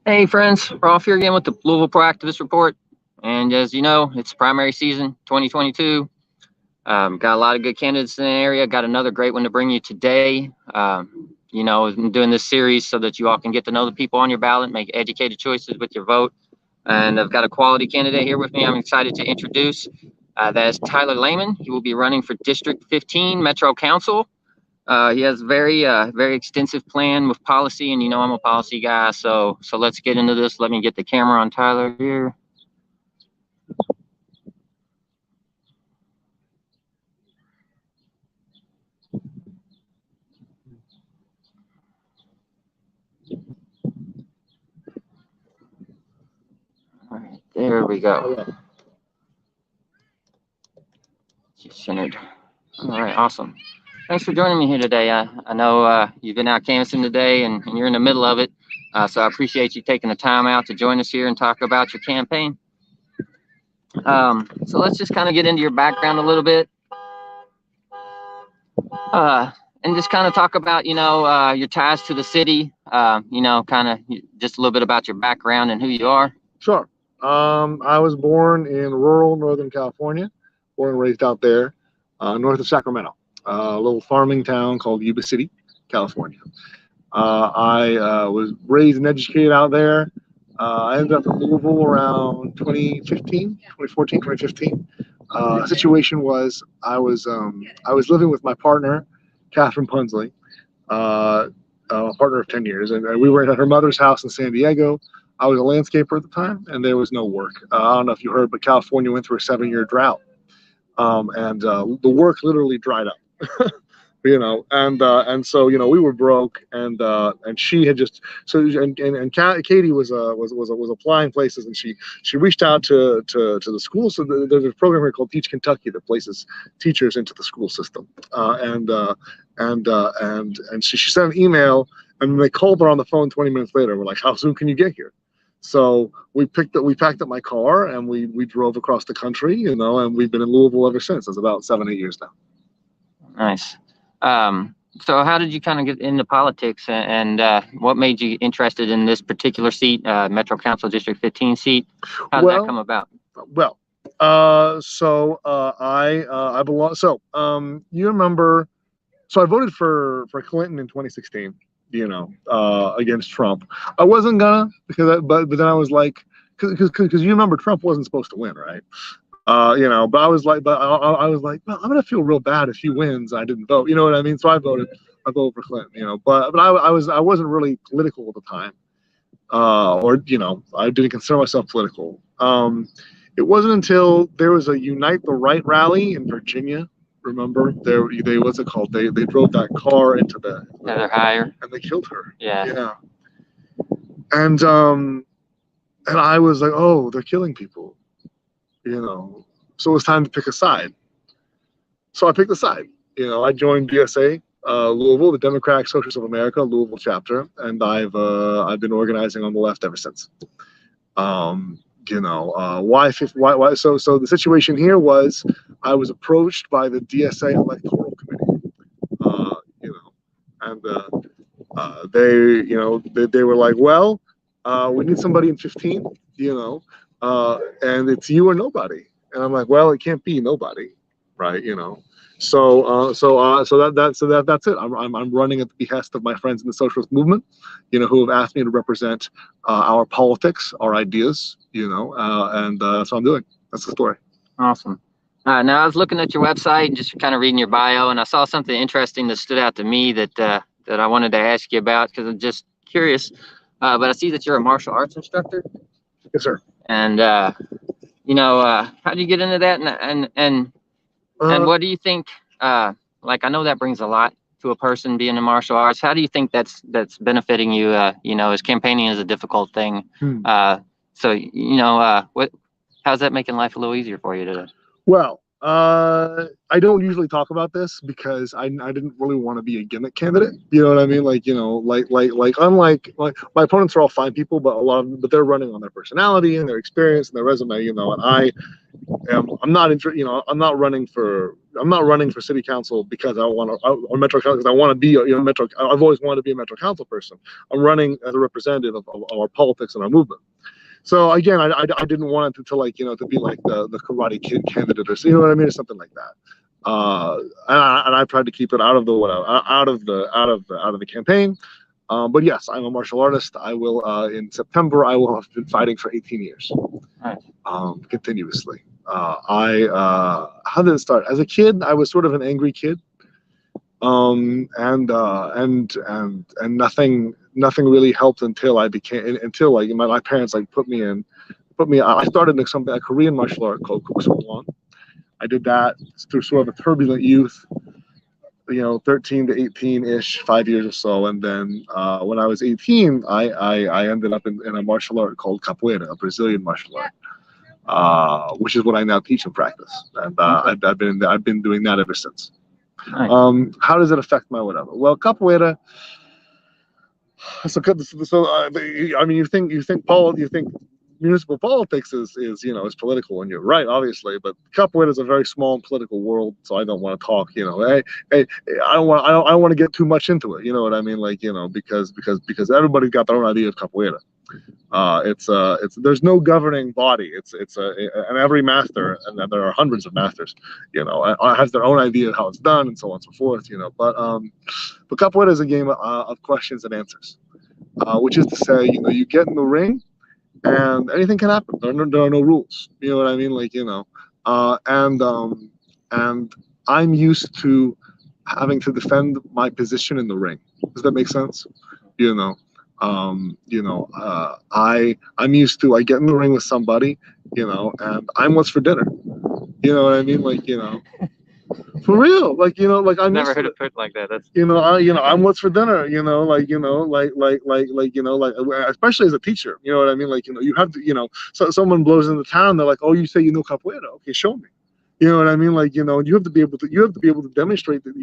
Hey friends, we're off here again with the Louisville ProActivist report. And as you know, it's primary season 2022. Got a lot of good candidates in the area. Got another great one to bring you today. You know, I'm doing this series so that you all can get to know the people on your ballot, make educated choices with your vote. And I've got a quality candidate here with me. I'm excited to introduce. That is Tyler Lamon. He will be running for District 15 Metro Council. He has very extensive plan with policy, and you know I'm a policy guy, so let's get into this. Let me get the camera on Tyler here. All right, there we go. Just centered. All right, awesome. Thanks for joining me here today. I know you've been out canvassing today and you're in the middle of it. So I appreciate you taking the time out to join us here and talk about your campaign. So let's just kind of get into your background a little bit. And just kind of talk about, you know, your ties to the city, you know, kind of just a little bit about your background and who you are. Sure. I was born in rural Northern California, born and raised out there, north of Sacramento. A little farming town called Yuba City, California. I was raised and educated out there. I ended up in Louisville around 2015. Situation was I was living with my partner, Catherine Punsley, a partner of 10 years, and we were at her mother's house in San Diego. I was a landscaper at the time, and there was no work. I don't know if you heard, but California went through a 7-year drought, and the work literally dried up. You know, and so you know we were broke, and she had just and Katie was applying places, and she reached out to the school. So there's a program here called Teach Kentucky that places teachers into the school system, and she sent an email, and they called her on the phone 20 minutes later. We're like, how soon can you get here? So we packed up my car, and we drove across the country, you know, and we've been in Louisville ever since. It's about 7-8 years now. Nice. So how did you kind of get into politics, and what made you interested in this particular seat, Metro Council District 15 seat? How did that come about? Well, I belong. So you remember? So I voted for Clinton in 2016. You know, against Trump. I wasn't gonna but then I was like, because you remember Trump wasn't supposed to win, right? You know, but I was like, well, I'm gonna feel real bad if he wins. I didn't vote, you know what I mean? So I voted for Clinton, you know, but I wasn't really political at the time, or you know, I didn't consider myself political. It wasn't until there was a Unite the Right rally in Virginia. Remember, they what's it called? They drove that car into the Heather Heyer, and they killed her. Yeah. And I was like, oh, they're killing people. You know, so it was time to pick a side. So I picked a side. You know, I joined DSA, Louisville, the Democratic Socialists of America, Louisville chapter, and I've been organizing on the left ever since. You know, why? So the situation here was I was approached by the DSA Electoral Committee. You know, and they were like, well, we need somebody in 15. You know. And it's you or nobody, and I'm like, well, it can't be nobody, right? You know, so that's it. I'm running at the behest of my friends in the socialist movement, you know, who have asked me to represent our politics, our ideas, you know, and that's what I'm doing. That's the story. Awesome. Now I was looking at your website and just kind of reading your bio, and I saw something interesting that stood out to me that I wanted to ask you about because I'm just curious. But I see that you're a martial arts instructor. Yes, sir. And you know, how do you get into that, and what do you think? Like, I know that brings a lot to a person being in martial arts. How do you think that's benefiting you? You know, as campaigning is a difficult thing. So you know, how's that making life a little easier for you today? Well, I don't usually talk about this because I didn't really want to be a gimmick candidate. You know what I mean? Like, you know, unlike my opponents are all fine people, but but they're running on their personality and their experience and their resume. You know, and I'm not running for city council because I want to, or metro council because I want to be metro. I've always wanted to be a metro council person. I'm running as a representative of our politics and our movement. So again, I didn't want it to like, you know, to be like the Karate Kid candidate or, you know what I mean, or something like that. And I tried to keep it out of the campaign. But yes, I'm a martial artist. I will in September I will have been fighting for 18 years, continuously. How did it start? As a kid, I was sort of an angry kid. And nothing really helped until like my parents like put me. I started in a Korean martial art called Kuksuwon. I did that through sort of a turbulent youth, you know, 13 to 18-ish, 5 years or so, and then when I was 18, I ended up in a martial art called capoeira, a Brazilian martial art, which is what I now teach and practice, and I've been doing that ever since. Nice. How does it affect my whatever? Well, capoeira. I mean, you think municipal politics is political, and you're right, obviously. But capoeira is a very small and political world, so I don't want to talk. You know, I don't want to get too much into it. You know what I mean? Like, you know, because everybody's got their own idea of capoeira. There's no governing body. And every master, and there are hundreds of masters, you know, has their own idea of how it's done and so on and so forth, you know. But capoeira is a game of questions and answers, which is to say, you know, you get in the ring and anything can happen. There are no rules. You know what I mean? Like, you know, and I'm used to having to defend my position in the ring. Does that make sense? You know. I'm used to, I get in the ring with somebody, you know, and I'm what's for dinner. You know what I mean? Like, you know, for real. Like, you know, like I'm never heard it put like that. That's I'm what's for dinner. You know, like, you know, especially as a teacher. You know what I mean? Like, you know, you have to, you know, so someone blows into town. They're like, oh, you say you know capoeira? Okay, show me. You know what I mean? Like, you know, you have to be able to demonstrate that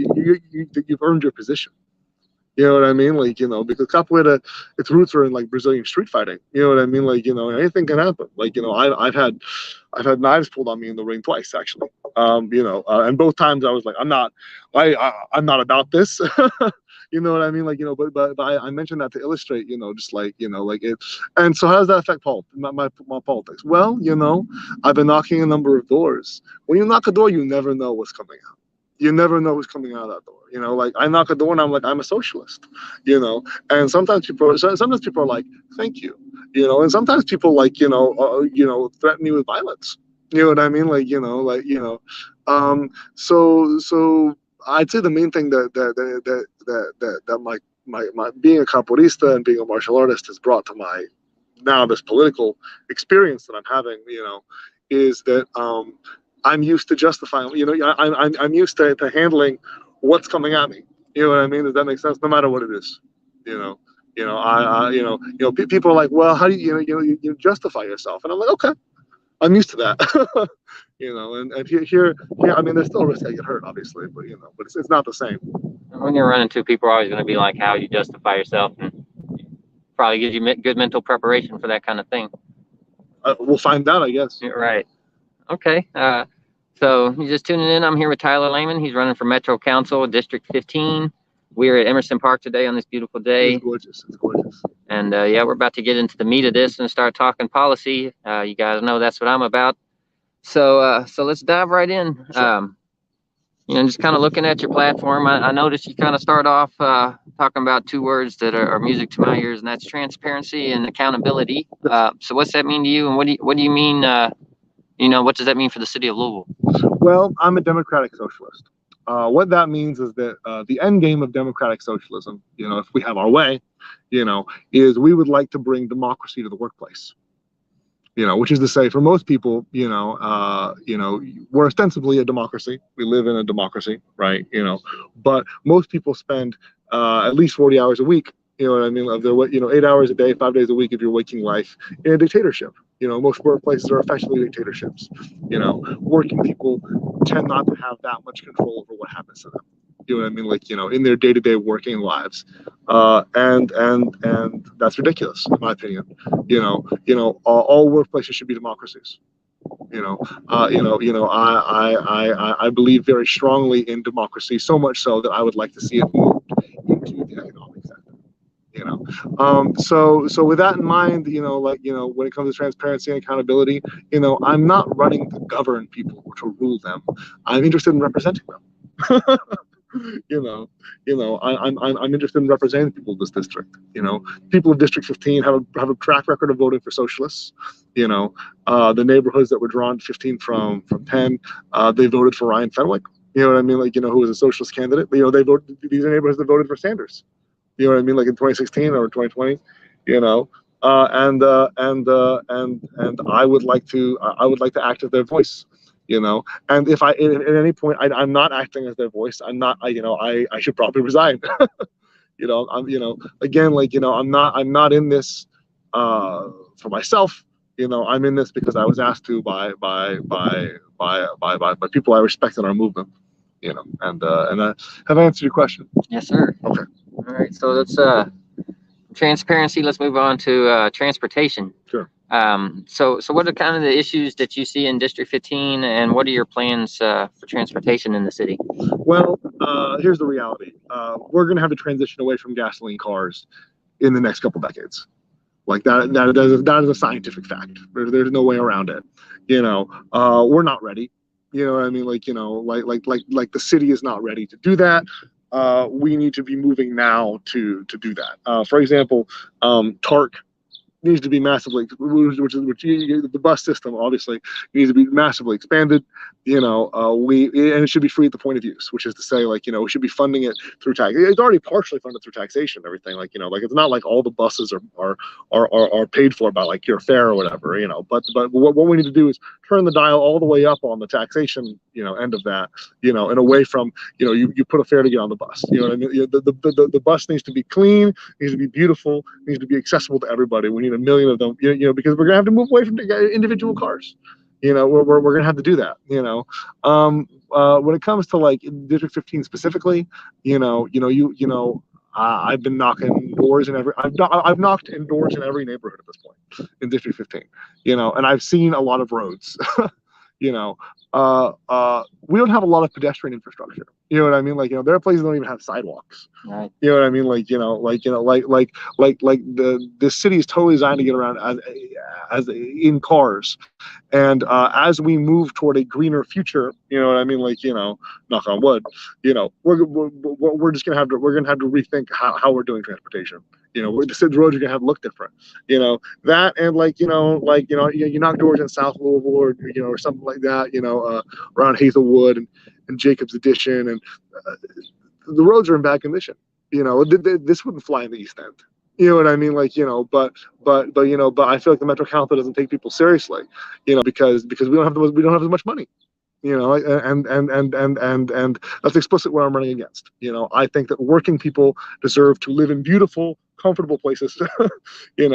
you've earned your position. You know what I mean? Like, you know, because capoeira, its roots are in like Brazilian street fighting. You know what I mean? Like, you know, anything can happen. Like, you know, I've had knives pulled on me in the ring twice, actually. You know, and both times I was like, I'm not about this. You know what I mean? Like, you know, but I mentioned that to illustrate, you know, just like, you know, like it. And so how does that affect my politics? Well, you know, I've been knocking a number of doors. When you knock a door, you never know what's coming out. You never know who's coming out of that door. You know, like I knock a door and I'm like, I'm a socialist, you know, and sometimes people are like, thank you, you know, and sometimes people like, threaten me with violence. You know what I mean? Like, you know, so I'd say the main thing that my being a capoeirista and being a martial artist has brought to my now this political experience that I'm having, you know, is that I'm used to justifying, you know, I'm used to handling what's coming at me. You know what I mean? Does that make sense? No matter what it is, you know, people are like, well, how do you justify yourself? And I'm like, okay, I'm used to that. You know, and here, I mean, there's still a risk I get hurt, obviously, but you know, but it's not the same. When you're running two, people are always going to be like, how you justify yourself, and probably gives you good mental preparation for that kind of thing. We'll find out, I guess. You're right. Okay. So you're just tuning in. I'm here with Tyler Lamon. He's running for Metro Council, District 15. We're at Emerson Park today on this beautiful day. It's gorgeous. It's gorgeous. And yeah, we're about to get into the meat of this and start talking policy. You guys know that's what I'm about. So let's dive right in. Sure. You know, just kind of looking at your platform, I noticed you kind of start off talking about two words that are music to my ears, and that's transparency and accountability. So what's that mean to you, and what do you mean? What does that mean for the city of Louisville? Well, I'm a democratic socialist. What that means is that the end game of democratic socialism, you know, if we have our way, you know, is we would like to bring democracy to the workplace. You know, which is to say, for most people, we're ostensibly a democracy. We live in a democracy, right? You know, but most people spend at least 40 hours a week. You know what I mean? Of their, 8 hours a day, 5 days a week of your waking life in a dictatorship. Most workplaces are effectively dictatorships. Working people tend not to have that much control over what happens to them. You know what I mean? Like, in their day-to-day working lives. And that's ridiculous, in my opinion. All workplaces should be democracies. I believe very strongly in democracy, so much so that I would like to see it moved into the economic sector. So with that in mind, when it comes to transparency and accountability, I'm not running to govern people or to rule them. I'm interested in representing them. I'm interested in representing people of this district. People of District 15 have a track record of voting for socialists. The neighborhoods that were drawn to 15 from 10, they voted for Ryan Fenwick. You know what I mean? Like, who was a socialist candidate. They voted. These are neighborhoods that voted for Sanders. You know what I mean? Like in 2016 or 2020. And I would like to act as their voice. And if at any point I'm not acting as their voice, I'm not. I should probably resign. I'm not in this for myself. I'm in this because I was asked to by people I respect in our movement. And have I answered your question? Yes, sir. Okay. All right. So that's transparency. Let's move on to transportation. Sure. So what are kind of the issues that you see in District 15, and what are your plans for transportation in the city? Well, here's the reality. We're going to have to transition away from gasoline cars in the next couple decades. Like that is a scientific fact. There's no way around it. We're not ready. You know what I mean? Like the city is not ready to do that. We need to be moving now to do that. For example, TARC needs to be massively, the bus system obviously needs to be massively expanded. And it should be free at the point of use, which is to say, we should be funding it through tax. It's already partially funded through taxation and everything. It's not like all the buses are paid for by your fare or whatever. But what we need to do is turn the dial all the way up on the taxation, end of that, and away from, you put a fare to get on the bus. You know what I mean? The bus needs to be clean, needs to be beautiful, needs to be accessible to everybody. We need 1 million of them, because we're gonna have to move away from individual cars. We're gonna have to do that. When it comes to District 15 specifically, I've been knocking doors in I've knocked in doors in every neighborhood at this point in District 15. And I've seen a lot of roads. We don't have a lot of pedestrian infrastructure. You know what I mean? There are places that don't even have sidewalks. Right. You know what I mean? The city is totally designed to get around as in cars. And as we move toward a greener future, you know what I mean? Knock on wood, we're just gonna have to rethink how we're doing transportation. The roads are gonna have to look different. That and you knock doors in South Louisville or something like that. Around Hazelwood and Jacob's Addition, and the roads are in bad condition. This wouldn't fly in the East End. You know what I mean? But I feel like the Metro Council doesn't take people seriously. Because we don't have as much money. And that's explicit what I'm running against. I think that working people deserve to live in beautiful, comfortable places. They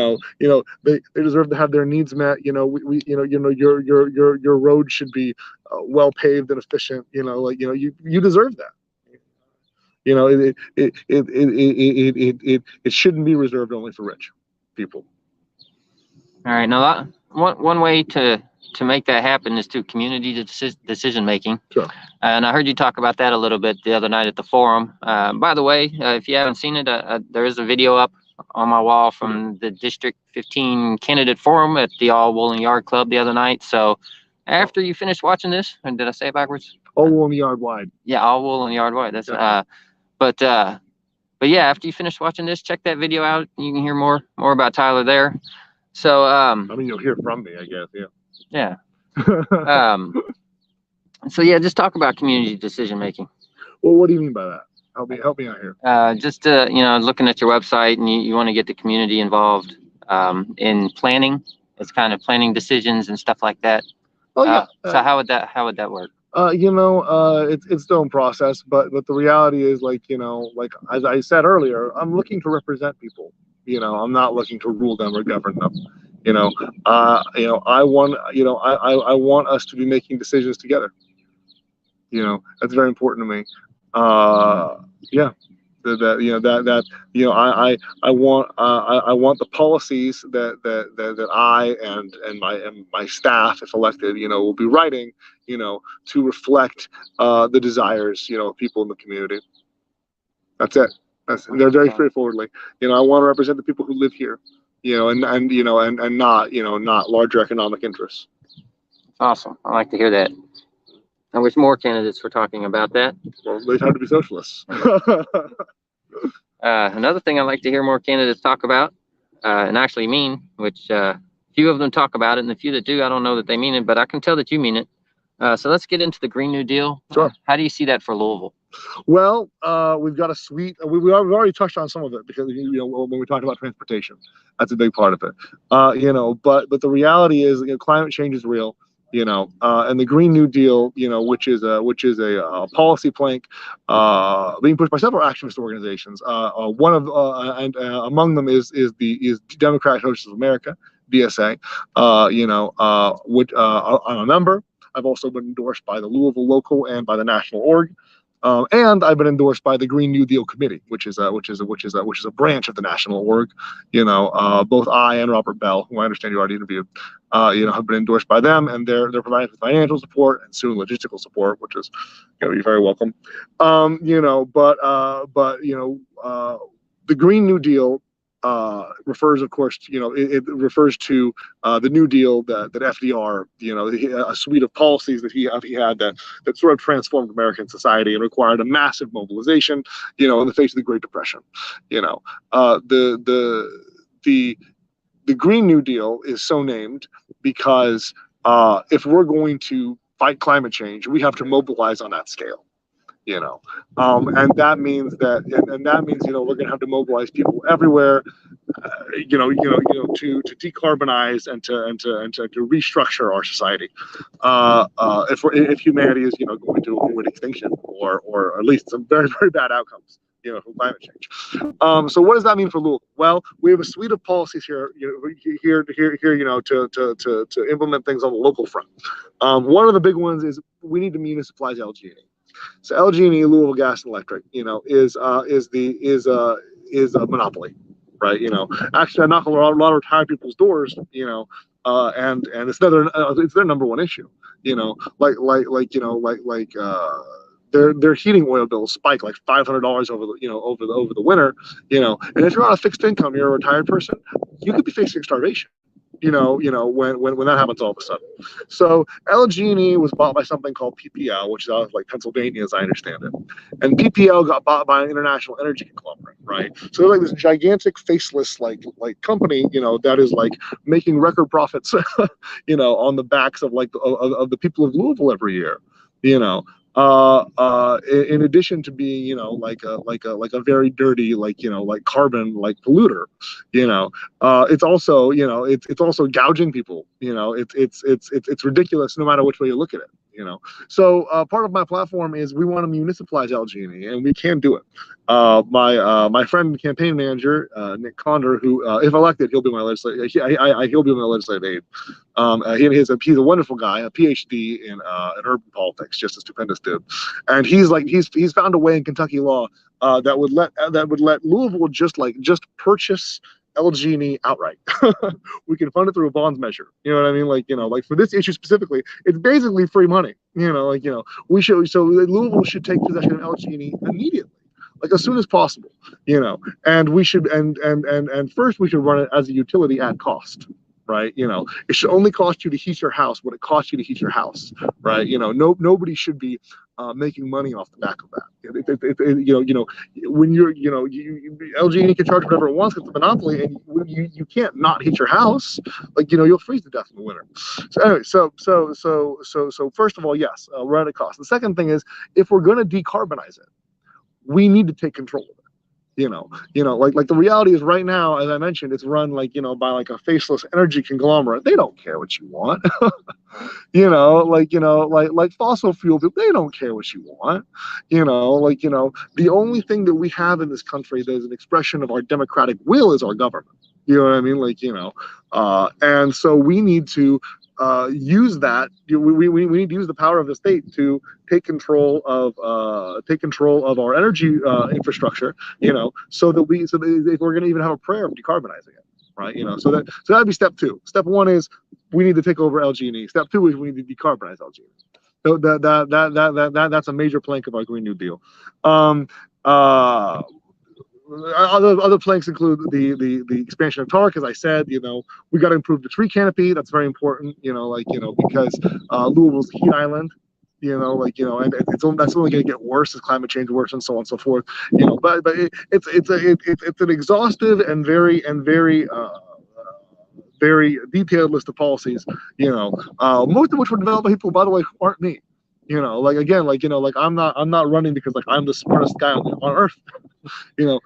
deserve to have their needs met. Your road should be well paved and efficient. You deserve that. It shouldn't be reserved only for rich people. All right. Now, one way to make that happen is through community decision making. Sure. And I heard you talk about that a little bit the other night at the forum. By the way, if you haven't seen it, there is a video up on my wall from the District 15 candidate forum at the All Wool and Yard Club the other night. So after you finish watching this, and did I say it backwards? All Wool and Yard Wide. Yeah, All Wool and Yard Wide. That's but yeah, after you finish watching this, check that video out. You can hear more about Tyler there. So you'll hear from me, I guess. Yeah. So yeah, just talk about community decision making. Well, what do you mean by that? Help me out here. Just looking at your website, and you want to get the community involved in planning. It's kind of planning decisions and stuff like that. Oh yeah. So how would that work? It's its own process, but the reality is, as I said earlier, I'm looking to represent people. I'm not looking to rule them or govern them. I want, I want us to be making decisions together. That's very important to me. Yeah. I want the policies that I and my staff, if elected, will be writing, to reflect the desires, of people in the community. That's it. They're very straightforwardly. I want to represent the people who live here, and not larger economic interests. Awesome. I like to hear that. I wish more candidates were talking about that. Well, they have to be socialists. Another thing I like to hear more candidates talk about, and actually mean, which few of them talk about it, and the few that do, I don't know that they mean it, but I can tell that you mean it. So let's get into the Green New Deal. Sure. How do you see that for Louisville? Well, we've got a suite. We've already touched on some of it because when we talked about transportation, that's a big part of it. But the reality is, climate change is real. And the Green New Deal, which is a policy plank being pushed by several activist organizations. One of and among them is Democratic Socialists of America, DSA. Which I'm a member. I've also been endorsed by the Louisville local and by the national org. And I've been endorsed by the Green New Deal Committee, which is a branch of the national org. Both I and Robert Bell, who I understand you already interviewed, have been endorsed by them, and they're providing financial support and soon logistical support, which is you're very welcome. The Green New Deal refers, of course, it refers to the New Deal that FDR, a suite of policies that he had that sort of transformed American society and required a massive mobilization, in the face of the Great Depression. The Green New Deal is so named because if we're going to fight climate change, we have to mobilize on that scale. And that means that we're going to have to mobilize people everywhere, to decarbonize and to restructure our society. If humanity is going to avoid extinction or at least some very, very bad outcomes, from climate change. So what does that mean for Louisville? Well, we have a suite of policies here, to implement things on the local front. One of the big ones is we need to municipalize LG&E. So LG&E, Louisville Gas and Electric, is a monopoly, right? Actually, I knock a lot of retired people's doors, and it's their number one issue, their heating oil bills spike like $500 over the winter, and if you're on a fixed income, you're a retired person, you could be facing starvation. When that happens all of a sudden. So LG&E was bought by something called PPL, which is out of Pennsylvania, as I understand it. And PPL got bought by an international energy conglomerate, right? So they're this gigantic faceless company, that is making record profits, on the backs of of the people of Louisville every year, in addition to being, a very dirty, carbon, polluter, it's also, it's also gouging people, it's ridiculous no matter which way you look at it, So part of my platform is we want to municipalize LG&E, and we can do it. My friend and campaign manager, Nick Condor, who, if elected, he'll be my legislative, he'll be my legislative aide. He's a wonderful guy, a PhD in urban politics, just a stupendous dude. And he's found a way in Kentucky law that would let Louisville just purchase LG&E outright. We can fund it through a bonds measure. You know what I mean? For this issue specifically, it's basically free money. Louisville should take possession of LG&E immediately, as soon as possible. And we should and first we should run it as a utility at cost. Right, it should only cost you to heat your house what it costs you to heat your house. Right, nobody should be making money off the back of that. When LG&E can charge whatever it wants because it's a monopoly, and you can't not heat your house. You'll freeze to death in the winter. So anyway, so first of all, yes, we're at a cost. The second thing is, if we're going to decarbonize it, we need to take control of it. The reality is right now, as I mentioned, it's run by a faceless energy conglomerate. They don't care what you want. Fossil fuel, they don't care what you want. The only thing that we have in this country that is an expression of our democratic will is our government. You know what I mean? Like, and so we need to use that. We need to use the power of the state to take control of our energy infrastructure. So that if we're going to even have a prayer of decarbonizing it, right? So that'd be step two. Step one is we need to take over LG&E. Step two is we need to decarbonize LG&E. So that's a major plank of our Green New Deal. Other planks include the expansion of TARC, as I said. We got to improve the tree canopy. That's very important. Because Louisville's a heat island. And that's only going to get worse as climate change works and so on and so forth. But it's an exhaustive and very detailed list of policies. Most of which were developed by people, by the way, who aren't me. I'm not running because I'm the smartest guy on earth. Well,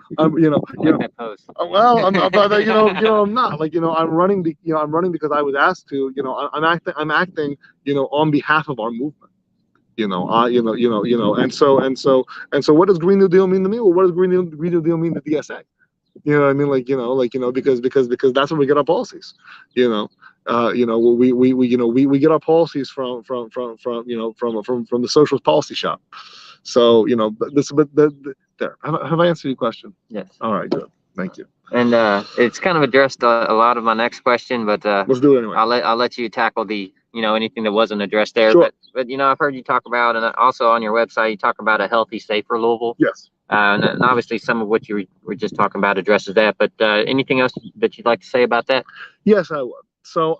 I'm not. I'm running. I'm running because I was asked to. I'm acting. On behalf of our movement. And so what does Green New Deal mean to me? Well, what does Green New Deal mean to DSA? You know what I mean? Because that's where we get our policies. We get our policies from the socialist policy shop. So there. Have I answered your question? Yes. All right, good. Thank you. And it's kind of addressed a lot of my next question, but let's do it anyway. I'll let you tackle the anything that wasn't addressed there. Sure. But I've heard you talk about, and also on your website you talk about a healthy, safer Louisville. Yes. And obviously some of what you were just talking about addresses that. But anything else that you'd like to say about that? Yes, I would. So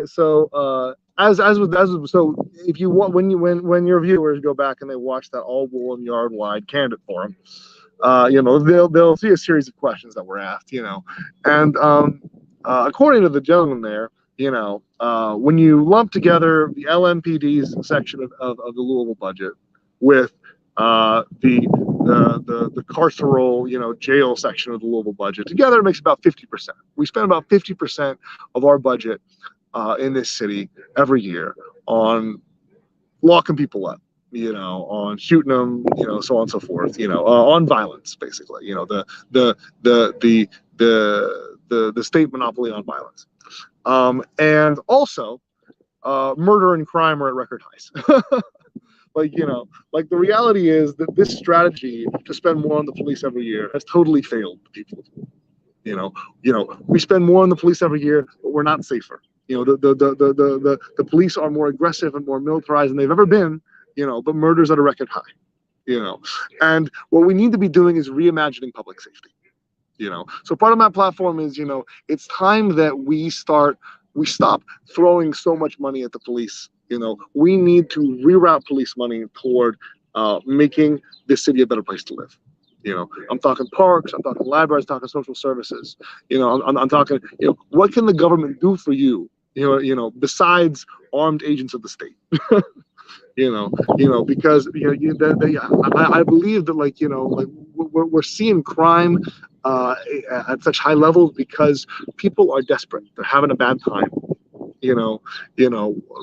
so if you want, when your viewers go back and they watch that all wool and yard wide candidate forum, they'll see a series of questions that were asked, and according to the gentleman there, when you lump together the LMPD's section of the Louisville budget with the carceral, jail section of the Louisville budget, together it makes about 50%. We spend about 50% of our budget in this city every year on locking people up, on shooting them, so on and so forth, on violence, basically, the state monopoly on violence. And also, murder and crime are at record highs. The reality is that this strategy to spend more on the police every year has totally failed people. We spend more on the police every year, but we're not safer. The police are more aggressive and more militarized than they've ever been, but murder's at a record high. And what we need to be doing is reimagining public safety. So part of my platform is, it's time that we stop throwing so much money at the police. We need to reroute police money toward making this city a better place to live. I'm talking parks, I'm talking libraries, I'm talking social services. I'm talking, what can the government do for you? Besides armed agents of the state. Because I believe that we're seeing crime at such high levels because people are desperate. They're having a bad time.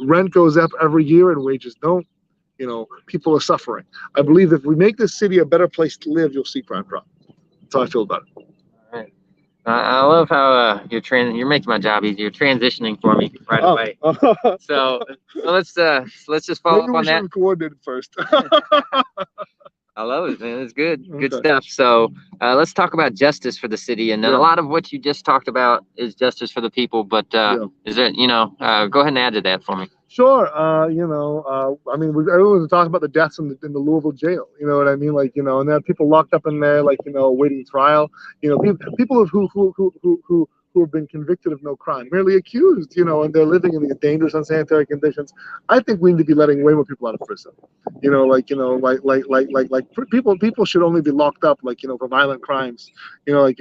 Rent goes up every year and wages don't. People are suffering. I believe if we make this city a better place to live, you'll see crime drop. That's how I feel about it. All right. I love how you're making my job easier. You're transitioning for me right away. So let's just follow up on that. Maybe we should have coordinated first. I love it, man. It's good. Good stuff. So let's talk about justice for the city. And then a lot of what you just talked about is justice for the people. But is there, go ahead and add to that for me. Sure. Everyone's talking about the deaths in the Louisville jail. You know what I mean? And there are people locked up in there, awaiting trial. People who have been convicted of no crime, merely accused, and they're living in these dangerous, unsanitary conditions. I think we need to be letting way more people out of prison. People should only be locked up, for violent crimes. We need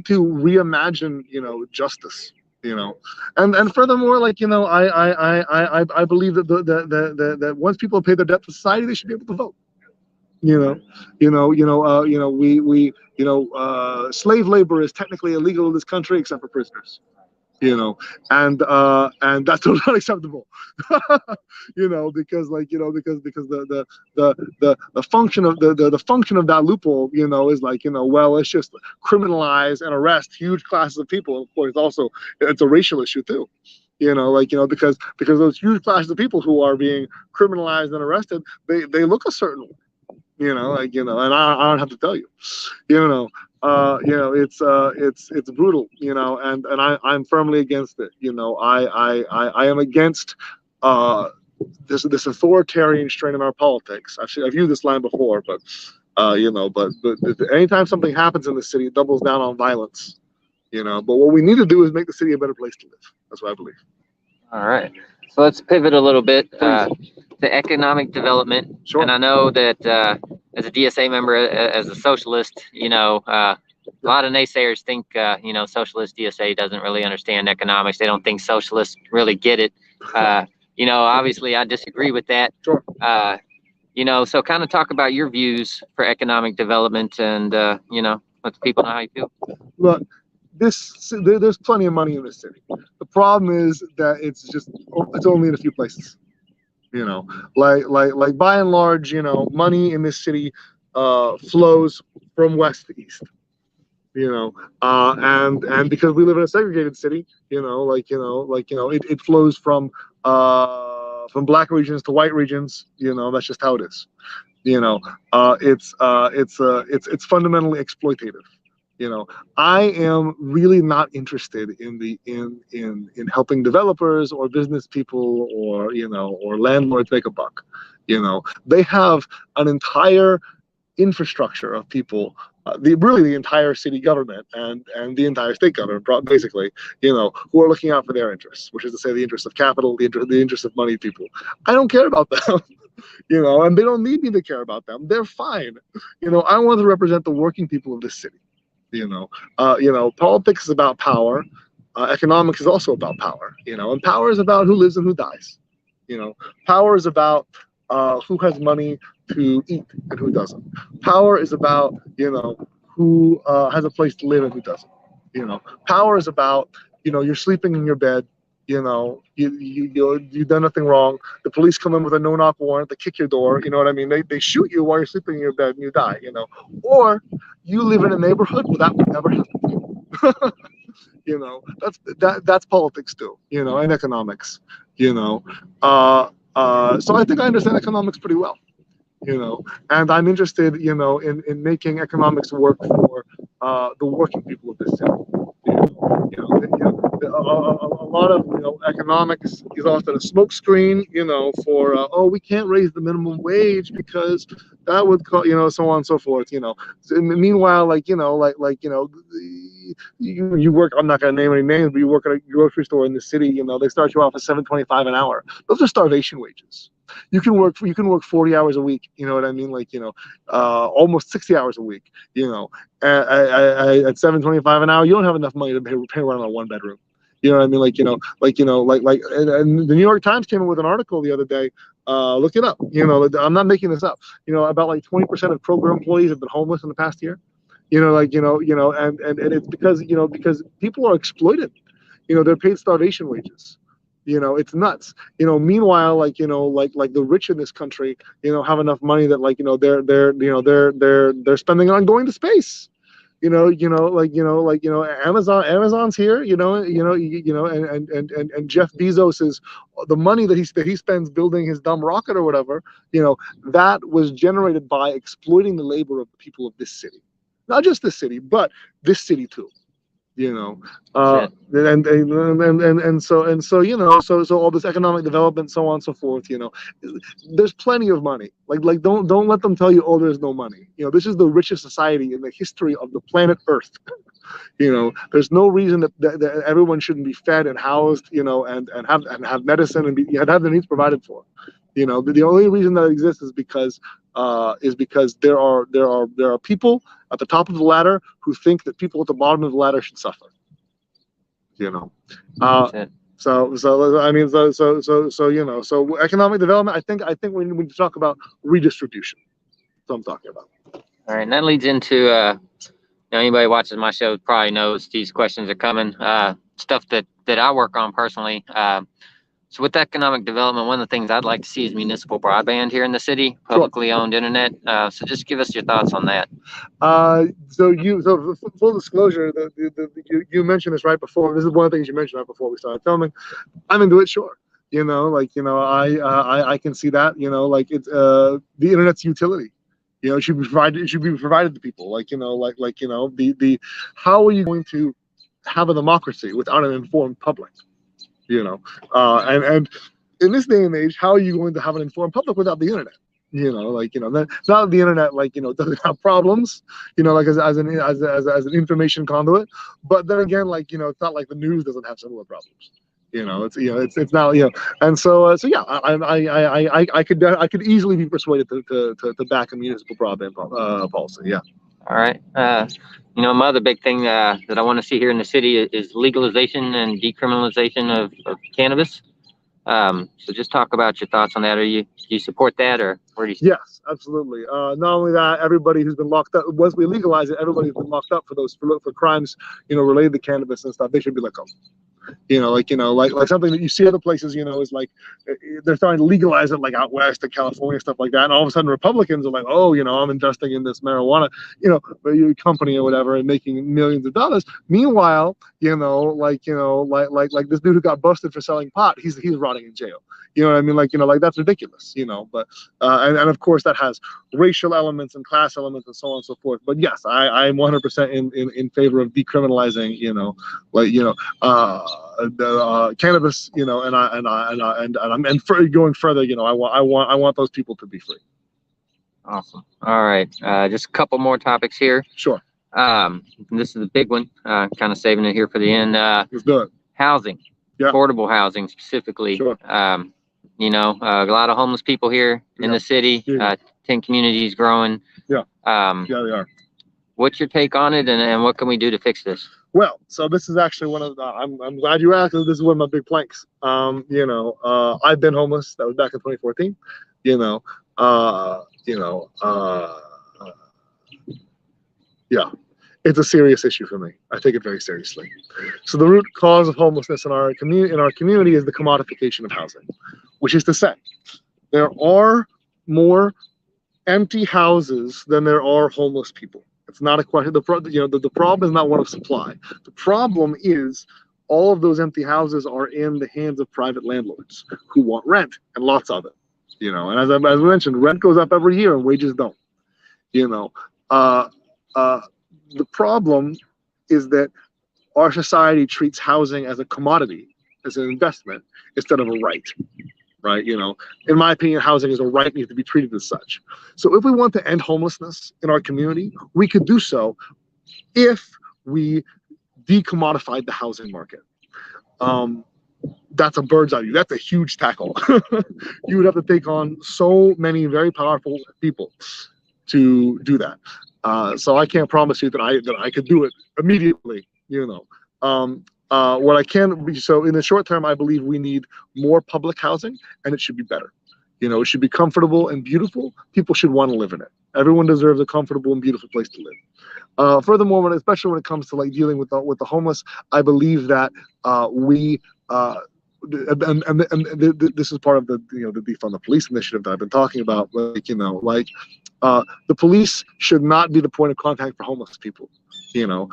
to reimagine, justice. And furthermore, I believe that once people pay their debt to society, they should be able to vote. Slave labor is technically illegal in this country except for prisoners. you know, and that's totally unacceptable, you know, because like, you know, because the function of the function of that loophole, you know, is like, you know, well, let's just criminalize and arrest huge classes of people. Of course, also it's a racial issue too, you know, like, you know, because those huge classes of people who are being criminalized and arrested, they look a certain way, you know, like, you know, and I don't have to tell you, you know. You know, it's brutal, you know, and I'm firmly against it. You know, I am against this authoritarian strain in our politics. I've used this line before, but you know, but anytime something happens in the city, it doubles down on violence. You know, but what we need to do is make the city a better place to live. That's what I believe. All right. So let's pivot a little bit to economic development. Sure. And I know that as a DSA member, as a socialist, you know, a lot of naysayers think, you know, socialist DSA doesn't really understand economics. They don't think socialists really get it. You know, obviously, I disagree with that. Sure. You know, so kind of talk about your views for economic development and, you know, let the people know how you feel. Look, there's plenty of money in this city. The problem is that it's only in a few places. You know, like by and large, you know, money in this city flows from west to east. You know, and because we live in a segregated city, you know, it flows from black regions to white regions. You know, that's just how it is. You know, it's fundamentally exploitative. You know, I am really not interested in helping developers or business people or, you know, or landlords make a buck. You know, they have an entire infrastructure of people, really the entire city government and the entire state government, basically, you know, who are looking out for their interests, which is to say the interests of capital, the interests of money people. I don't care about them. You know, and they don't need me to care about them. They're fine. You know, I want to represent the working people of this city. You know, politics is about power. Economics is also about power. You know, and power is about who lives and who dies. You know, power is about who has money to eat and who doesn't. Power is about, you know, who has a place to live and who doesn't. You know, power is about, you know, you're sleeping in your bed. You know, you've done nothing wrong. The police come in with a no-knock warrant. They kick your door. You know what I mean? They shoot you while you're sleeping in your bed and you die. You know, or you live in a neighborhood where that would never happen to you. You know, that's politics too. You know, and economics. You know, so I think I understand economics pretty well. You know, and I'm interested, you know, in making economics work for the working people of this city. A lot of, you know, economics is often a smokescreen, you know, for oh, we can't raise the minimum wage because that would you know, so on and so forth, you know. So, meanwhile, like, you know, like you know, you work, I'm not going to name any names, but you work at a grocery store in the city, you know, they start you off at $7.25 an hour. Those are starvation wages. You can work 40 hours a week, you know what I mean, like, you know, almost 60 hours a week, you know, at $7.25 an hour. You don't have enough money to pay rent on a one bedroom. You know what I mean? And the New York Times came in with an article the other day. Look it up. You know, I'm not making this up. You know, about like 20% of Kroger employees have been homeless in the past year. You know, like, and it's because, you know, because people are exploited. You know, they're paid starvation wages. You know, it's nuts. You know, meanwhile, like, you know, like the rich in this country, you know, have enough money that, like, you know, they're spending it on going to space. Amazon's here, and Jeff Bezos is the money that he spends building his dumb rocket or whatever, you know, that was generated by exploiting the labor of the people of this city. Not just this city, but this city too. You know, and so you know, so all this economic development, so on and so forth. You know, there's plenty of money. Like don't let them tell you, oh, there's no money. You know, this is the richest society in the history of the planet Earth. You know, there's no reason that everyone shouldn't be fed and housed. You know, and have medicine and have their needs provided for. You know, the only reason that it exists is because there are people at the top of the ladder who think that people at the bottom of the ladder should suffer. You know, so you know, so economic development. I think we need to talk about redistribution. That's what I'm talking about. All right, and that leads into you know, anybody watches my show probably knows these questions are coming. stuff that I work on personally. So with economic development, one of the things I'd like to see is municipal broadband here in the city, publicly owned internet. So just give us your thoughts on that. So full disclosure, you mentioned this right before. This is one of the things you mentioned right before we started filming. I'm into it, sure. I can see that. It's the internet's utility. It should be provided. It should be provided to people. The how are you going to have a democracy without an informed public? And in this day and age, how are you going to have an informed public without the internet? Not the internet, doesn't have problems, as an information conduit. But then again, it's not like the news doesn't have similar problems. It's now, and so yeah, I could easily be persuaded to back a municipal broadband policy. Yeah. All right. My other big thing that I want to see here in the city is legalization and decriminalization of cannabis. So just talk about your thoughts on that. Do you support that, or where do you? Yes, absolutely. Not only that, everybody who's been locked up, once we legalize it, everybody who's been locked up for crimes, related to cannabis and stuff, they should be let go. Like something that you see other places, is like they're starting to legalize it, like out west in California, stuff like that. And all of a sudden, Republicans are like, oh, I'm investing in this marijuana, company or whatever, and making millions of dollars. Meanwhile, like this dude who got busted for selling pot, he's rotting in jail. You know what I mean? Like that's ridiculous. But and of course that has racial elements and class elements and so on and so forth. But yes, I'm 100% in favor of decriminalizing. Cannabis, and going further, I want those people to be free. Awesome. All right, just a couple more topics here. Sure. This is a big one. Kind of saving it here for the end. Let's do it. Housing, yeah. Affordable housing specifically. Sure. A lot of homeless people here in the city. Yeah. 10 communities growing. Yeah. Yeah, they are. What's your take on it, and what can we do to fix this? Well, so this is actually one of the, I'm glad you asked, because this is one of my big planks. I've been homeless. That was back in 2014. Yeah, it's a serious issue for me. I take it very seriously. So the root cause of homelessness in our community is the commodification of housing, which is to say, there are more empty houses than there are homeless people. It's not a question. The problem is not one of supply. The problem is all of those empty houses are in the hands of private landlords who want rent, and lots of it. And as I mentioned, rent goes up every year and wages don't. The problem is that our society treats housing as a commodity, as an investment, instead of a right. Right, in my opinion, housing is a right, needs to be treated as such. So if we want to end homelessness in our community, we could do so if we decommodified the housing market. That's a bird's eye view. That's a huge tackle. You would have to take on so many very powerful people to do that. So I can't promise you that I could do it immediately. What I can be, so in the short term, I believe we need more public housing, and it should be better. It should be comfortable and beautiful. People should want to live in it. Everyone deserves a comfortable and beautiful place to live. Furthermore, especially when it comes to dealing with the homeless, I believe that we this is part of the the defund the police initiative that I've been talking about. The police should not be the point of contact for homeless people. When you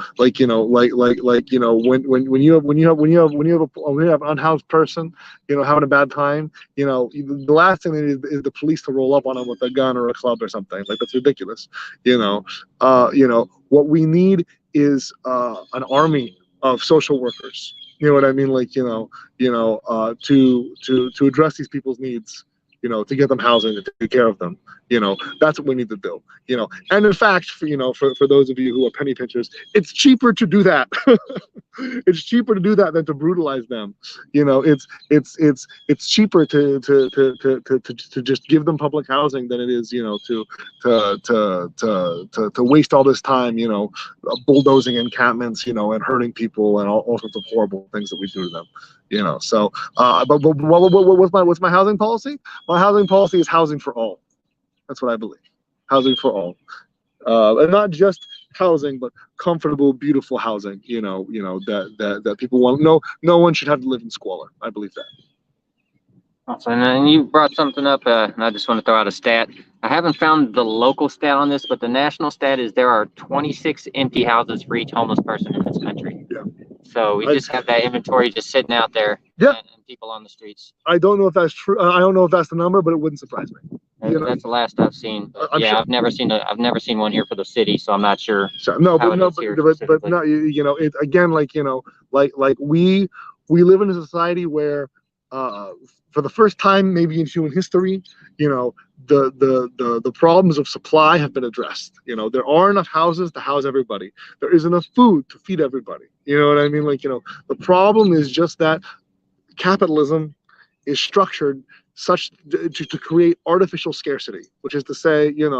have an unhoused person, having a bad time, the last thing is the police to roll up on them with a gun or a club or something. That's ridiculous. What we need is an army of social workers. You know what I mean? To address these people's needs. To get them housing, to take care of them. That's what we need to do. And in fact, for those of you who are penny pinchers, it's cheaper to do that. It's cheaper to do that than to brutalize them. It's cheaper to just give them public housing than it is, to waste all this time, bulldozing encampments, and hurting people and all sorts of horrible things that we do to them. So but what's my housing policy? My housing policy is housing for all. That's what I believe. Housing for all, and not just housing, but comfortable, beautiful housing. That people want. No one should have to live in squalor. I believe that. Awesome. And then you brought something up, and I just want to throw out a stat. I haven't found the local stat on this, but the national stat is there are 26 empty houses for each homeless person in this country. Yeah. So we just have that inventory just sitting out there. Yeah. And people on the streets. I don't know if that's true. I don't know if that's the number, but it wouldn't surprise me. That's the last I've seen. Yeah, sure. I've never seen one here for the city, so I'm not sure. So, no, but no, but no, it again, like we live in a society where, for the first time maybe in human history, the problems of supply have been addressed. There are enough houses to house everybody. There is enough food to feed everybody. You know what I mean? The problem is just that capitalism is structured such to create artificial scarcity, which is to say, even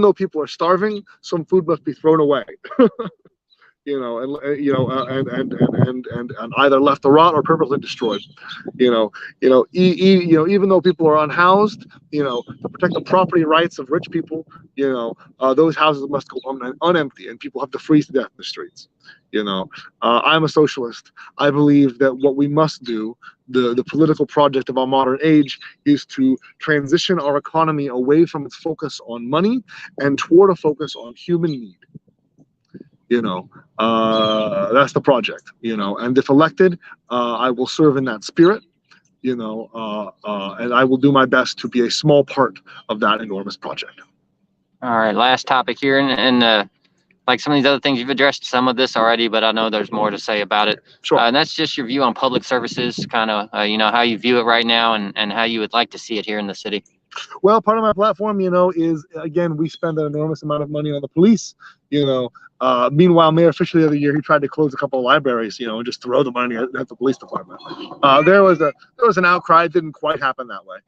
though people are starving, some food must be thrown away. And either left to rot or purposely destroyed. Even though people are unhoused, to protect the property rights of rich people, those houses must go unempty, and people have to freeze to death in the streets. I'm a socialist. I believe that what we must do, the political project of our modern age, is to transition our economy away from its focus on money and toward a focus on human need. That's the project, and if elected, I will serve in that spirit, and I will do my best to be a small part of that enormous project. All right, last topic here, and like some of these other things, you've addressed some of this already, but I know there's more to say about it. Sure. And that's just your view on public services, kind of, how you view it right now and how you would like to see it here in the city. Well, part of my platform, is, again, we spend an enormous amount of money on the police. Meanwhile, Mayor Fisher the other year, he tried to close a couple of libraries, and just throw the money at the police department. There was an outcry. It didn't quite happen that way,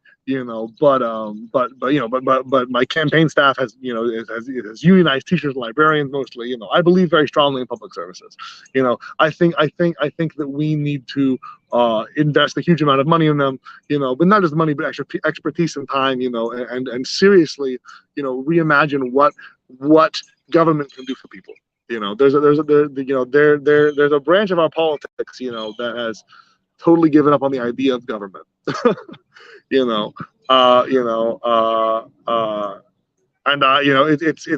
but my campaign staff has unionized teachers and librarians mostly. I believe very strongly in public services. I think that we need to invest a huge amount of money in them, but not just money, but extra expertise and time, and seriously, reimagine what government can do for people. There's a branch of our politics, that has totally given up on the idea of government. It's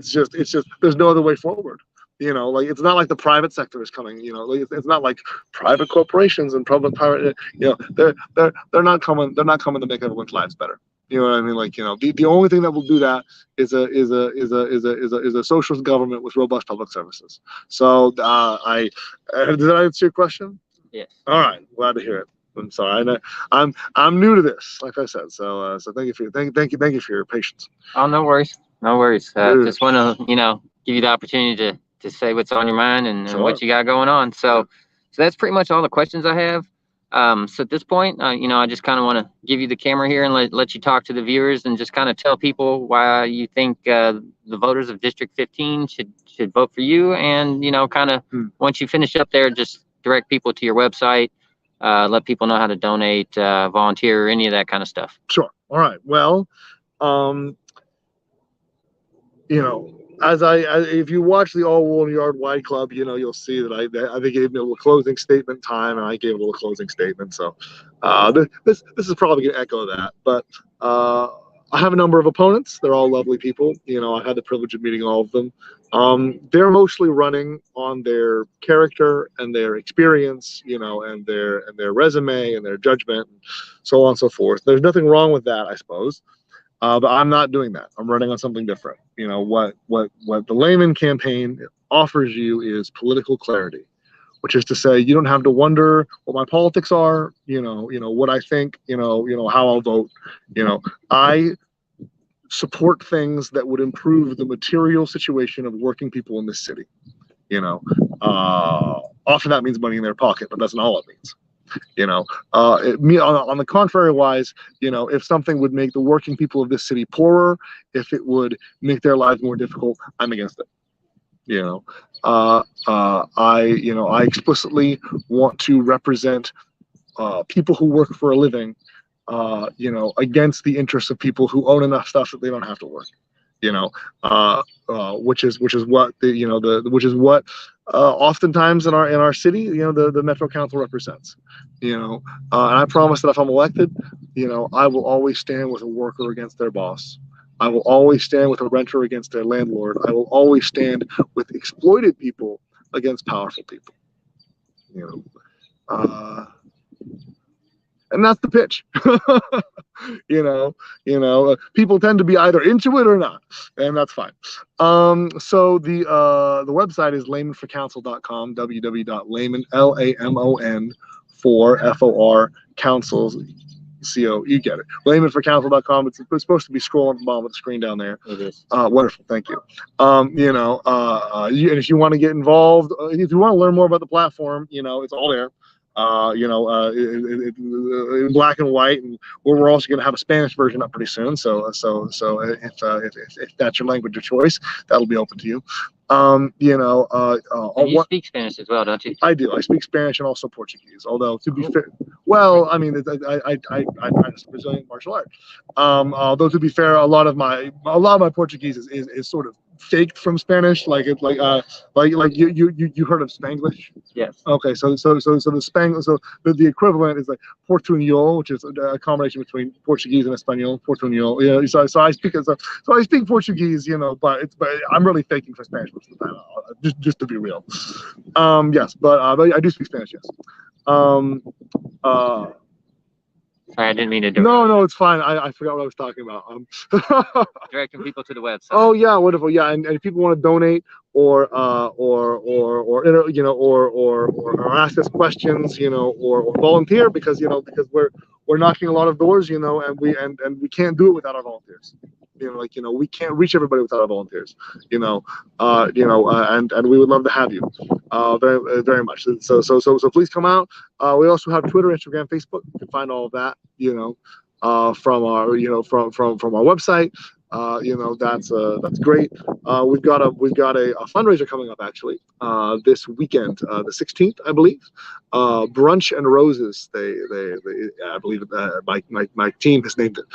just there's no other way forward. It's not like the private sector is coming. It's not like private corporations and private. They're not coming. They're not coming to make everyone's lives better. You know what I mean? The only thing that will do that is a socialist government with robust public services. So did I answer your question? Yeah. All right. Glad to hear it. I'm sorry. I'm new to this, like I said. So thank you for your patience. Oh, no worries. No worries. Just want to give you the opportunity to say what's on your mind and what you got going on. So that's pretty much all the questions I have. So at this point, I just kind of want to give you the camera here and let you talk to the viewers and just kind of tell people why you think the voters of District 15 should vote for you. And, kind of once you finish up there, just direct people to your website, let people know how to donate, volunteer, any of that kind of stuff. Sure. All right. Well, if you watch the All Wool Yard Wide Club, you'll see that they gave me a little closing statement time, and I gave a little closing statement. So this is probably going to echo that. But I have a number of opponents. They're all lovely people. I had the privilege of meeting all of them. They're mostly running on their character and their experience, and their resume and their judgment, and so on and so forth. There's nothing wrong with that, I suppose. But I'm not doing that. I'm running on something different. What the Lamon campaign offers you is political clarity, which is to say you don't have to wonder what my politics are, what I think, how I'll vote. I support things that would improve the material situation of working people in this city. Often that means money in their pocket, but that's not all it means. On the contrary wise, if something would make the working people of this city poorer, if it would make their lives more difficult, I'm against it. I explicitly want to represent people who work for a living, against the interests of people who own enough stuff that they don't have to work. you know, which is what oftentimes in our city, the Metro Council represents. And I promise that if I'm elected, I will always stand with a worker against their boss. I will always stand with a renter against their landlord. I will always stand with exploited people against powerful people. And that's the pitch. People tend to be either into it or not, and that's fine. So the website is lamonforcouncil.com, www.lamon, Lamon for FOR councils. You get it. Lamonforcouncil.com. It's supposed to be scrolling at the bottom of the screen down there. It is. Wonderful. Thank you. And if you want to get involved, if you want to learn more about the platform, it's all there. In black and white, and we're also going to have a Spanish version up pretty soon. So if that's your language of choice, that'll be open to you. And you speak Spanish as well, don't you? I do. I speak Spanish and also Portuguese. Although to be fair, well, I mean, I practice Brazilian martial art. Although to be fair, a lot of my Portuguese is sort of faked from Spanish, like you heard of Spanglish? Yes. Okay, so the equivalent is like Portuñol, which is a combination between Portuguese and Espanol. Portuñol, so I speak Portuguese, but I'm really faking for Spanish most of the time, just to be real. Yes, but I do speak Spanish. Yes. Sorry, I didn't mean to do it. No, it's fine. I forgot what I was talking about. Directing people to the website. Oh yeah, wonderful. Yeah, and if people want to donate or ask us questions, or volunteer, because we're knocking a lot of doors, and we can't do it without our volunteers. We can't reach everybody without our volunteers. And we would love to have you, very very much. So please come out. We also have Twitter, Instagram, Facebook. You can find all of that, from our from our website. That's great. We've got a fundraiser coming up actually this weekend, the 16th, I believe. Brunch and Roses. I believe my team has named it.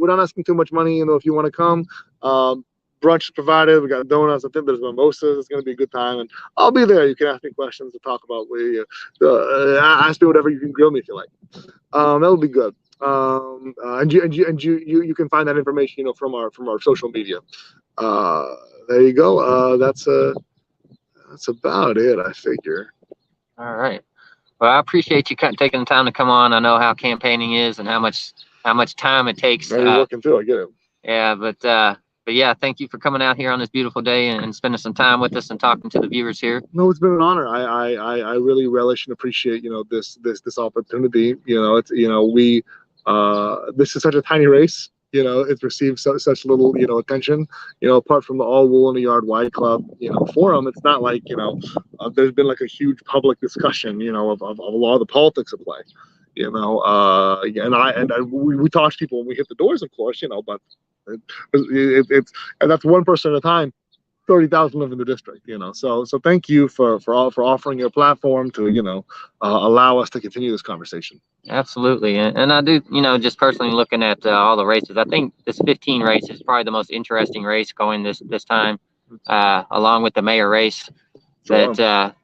We're not asking too much money. If you want to come. Brunch is provided. We got donuts. I think there's mimosas. It's going to be a good time, and I'll be there. You can ask me questions to talk about. Ask me whatever. You can grill me if you like. That'll be good. And you can find that information, from our social media. There you go. That's about it, I figure. All right. Well, I appreciate you taking the time to come on. I know how campaigning is and how much time it takes. You're working too. I get it. Yeah, but yeah, thank you for coming out here on this beautiful day and spending some time with us and talking to the viewers here. No, it's been an honor. I really relish and appreciate this opportunity. This is such a tiny race. It's received such little attention. Apart from the All Wool in the Yard Wide Club forum, it's not like there's been like a huge public discussion of a lot of the politics at play. And we talk to people when we hit the doors, of course. But it's and that's one person at a time. 30,000 live in the district, So thank you for offering your platform to allow us to continue this conversation. Absolutely, and I do just personally looking at all the races, I think this 15 race is probably the most interesting race going this time, along with the mayor race. Sure. That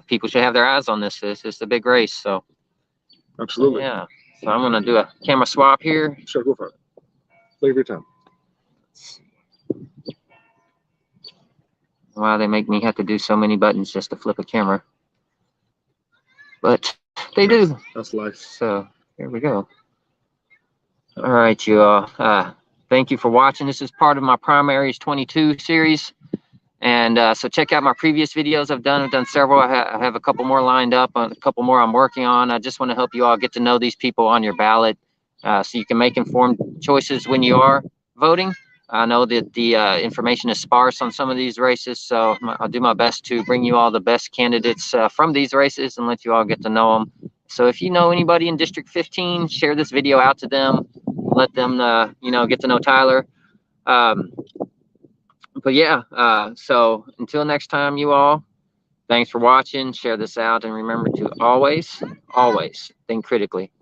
people should have their eyes on this. It's a big race, so absolutely. Yeah. So I'm gonna do a camera swap here. Sure, go for it. Take your time. Wow, they make me have to do so many buttons just to flip a camera. But they do. That's life. So here we go. All right, you all. Thank you for watching. This is part of my Primaries 22 series. And so check out my previous videos I've done. I've done several. I have a couple more lined up, a couple more I'm working on. I just want to help you all get to know these people on your ballot, so you can make informed choices when you are voting. I know that the information is sparse on some of these races, so I'll do my best to bring you all the best candidates from these races and let you all get to know them. So if you know anybody in District 15, share this video out to them. Let them, get to know Tyler. But yeah, so until next time, you all, thanks for watching. Share this out, and remember to always think critically.